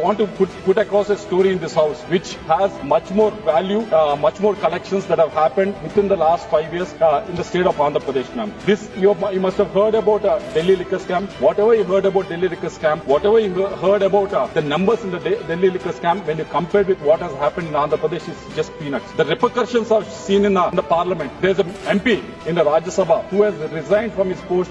want to put across a story in this house which has much more value, much more collections that have happened within the last 5 years in the state of Andhra Pradesh, ma'am. This you must have heard about Delhi liquor scam. Whatever you heard about Delhi liquor scam, whatever you heard about the numbers in the Delhi liquor scam, when you compare with what has happened in Andhra Pradesh, it's just peanuts. The repercussions are seen in the parliament. There's an MP in the Rajya Sabha who has resigned from his post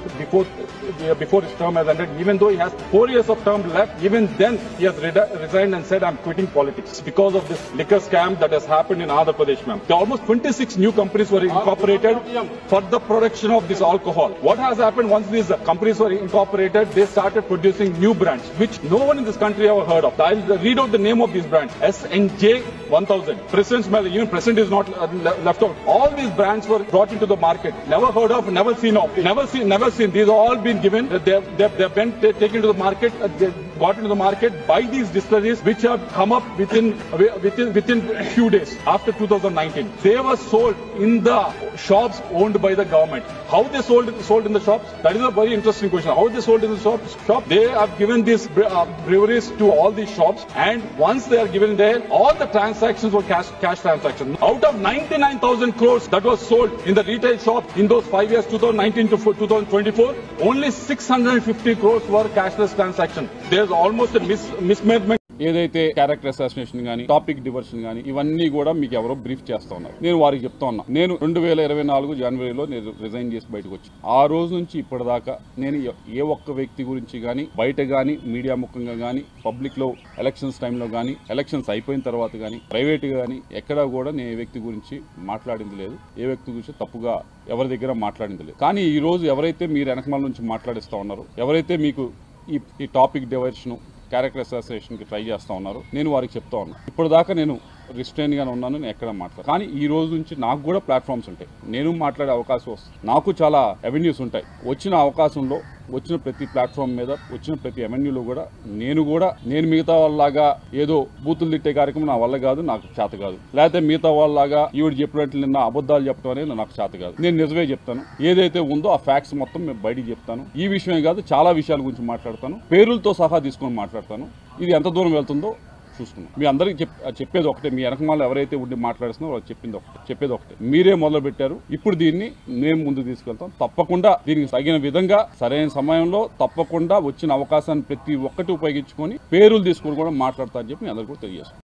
before his term has ended. Even though he has 4 years of term left, even then he has resigned and said, I'm quitting politics because of this liquor scam that has happened in Andhra Pradesh, ma'am. There are almost 26 new companies were incorporated for the production of this alcohol. What has happened once these companies were incorporated, they started producing new brands, which no one in this country ever heard of. I'll read out the name of these brands. SNJ 1000. President's Medal, even President is not left out. All these brands were brought into the market. Never heard of, never seen of. Never seen. These have all been given. They've been taken to the market. They got into the market by these distilleries, which have come up within a few days after 2019. They were sold in the shops owned by the government. How they sold in the shops? That is a very interesting question. How they sold in the shop? They have given these breweries to all these shops, and once they are given there, all the transactions were cash transactions. Out of 99,000 crores that was sold in the retail shop in those 5 years, 2019 to 2024, only 650 crores were cashless transactions. There's almost a mismanagement. ఏదైతే character assassination గానీ, topic డివర్షన్ గానీ, ఇవన్నీ కూడా మీకు ఎవరో brief చేస్తా ఉన్నారు. నేను వారికి చెప్తా ఉన్నా, నేను 2024 జనవరిలో నేను రిజైన్ చేసి బయటకు వచ్చి ఆ రోజు నుంచి ఇప్పటిదాకా నేను ఏ ఒక్క వ్యక్తి గురించి గానీ, బయట గానీ, మీడియా ముఖంగా గానీ, పబ్లిక్ లో ఎలక్షన్స్ టైంలో గానీ, ఎలక్షన్స్ అయిపోయిన తర్వాత గానీ, ప్రైవేట్ గానీ ఎక్కడా కూడా నేను ఏ వ్యక్తి గురించి మాట్లాడింది లేదు. ఏ వ్యక్తి గురించి తప్పుగా ఎవరి దగ్గర మాట్లాడింది లేదు. కానీ ఈ రోజు ఎవరైతే మీరు వెనకమాల నుంచి మాట్లాడిస్తా ఉన్నారో, ఎవరైతే మీకు ఈ టాపిక్ డైవర్షన్, క్యారెక్టర్ అసోసియేషన్ కి ట్రై చేస్తా ఉన్నారు, నేను వారికి చెప్తా ఉన్నా, ఇప్పటిదాకా నేను రిస్ట్రైన్ గానే ఉన్నాను, నేను ఎక్కడ మాట్లాడు. కానీ ఈ రోజు నుంచి నాకు కూడా ప్లాట్ఫామ్స్ ఉంటాయి, నేను మాట్లాడే అవకాశం వస్తుంది, నాకు చాలా అవెన్యూస్ ఉంటాయి. వచ్చిన అవకాశంలో, వచ్చిన ప్రతి ప్లాట్ఫామ్ మీద, వచ్చిన ప్రతి అవెన్యూలో కూడా నేను మిగతా వాళ్ళలాగా ఏదో బూతులు తిట్టే కార్యక్రమం నా వల్ల కాదు, నాకు చేత కాదు. లేకపోతే మిగతా వాళ్ళలాగా ఈవిడ చెప్పినట్లు నిన్న అబద్ధాలు చెప్పడం అనేది నాకు చేత కాదు. నేను నిజమే చెప్తాను. ఏదైతే ఉందో ఆ ఫ్యాక్ట్స్ మొత్తం మేము బయటికి చెప్తాను. ఈ విషయమే కాదు, చాలా విషయాల గురించి మాట్లాడతాను, పేరులతో సహా తీసుకొని మాట్లాడతాను. ఇది ఎంత దూరం వెళ్తుందో చూసుకున్నాం. మీ అందరికి చెప్పేది ఒకటే, మీ వెనకమాల ఎవరైతే ఉండి మాట్లాడుతున్నారో వాళ్ళు చెప్పేది ఒకటే, మీరే మొదలు పెట్టారు, ఇప్పుడు దీన్ని మేము ముందుకు తీసుకెళ్తాం. తప్పకుండా దీనికి తగిన విధంగా సరైన సమయంలో తప్పకుండా వచ్చిన అవకాశాన్ని ప్రతి ఒక్కటి ఉపయోగించుకొని పేరులు తీసుకుని కూడా మాట్లాడతా అని చెప్పి మీ అందరికీ తెలియజేస్తాం.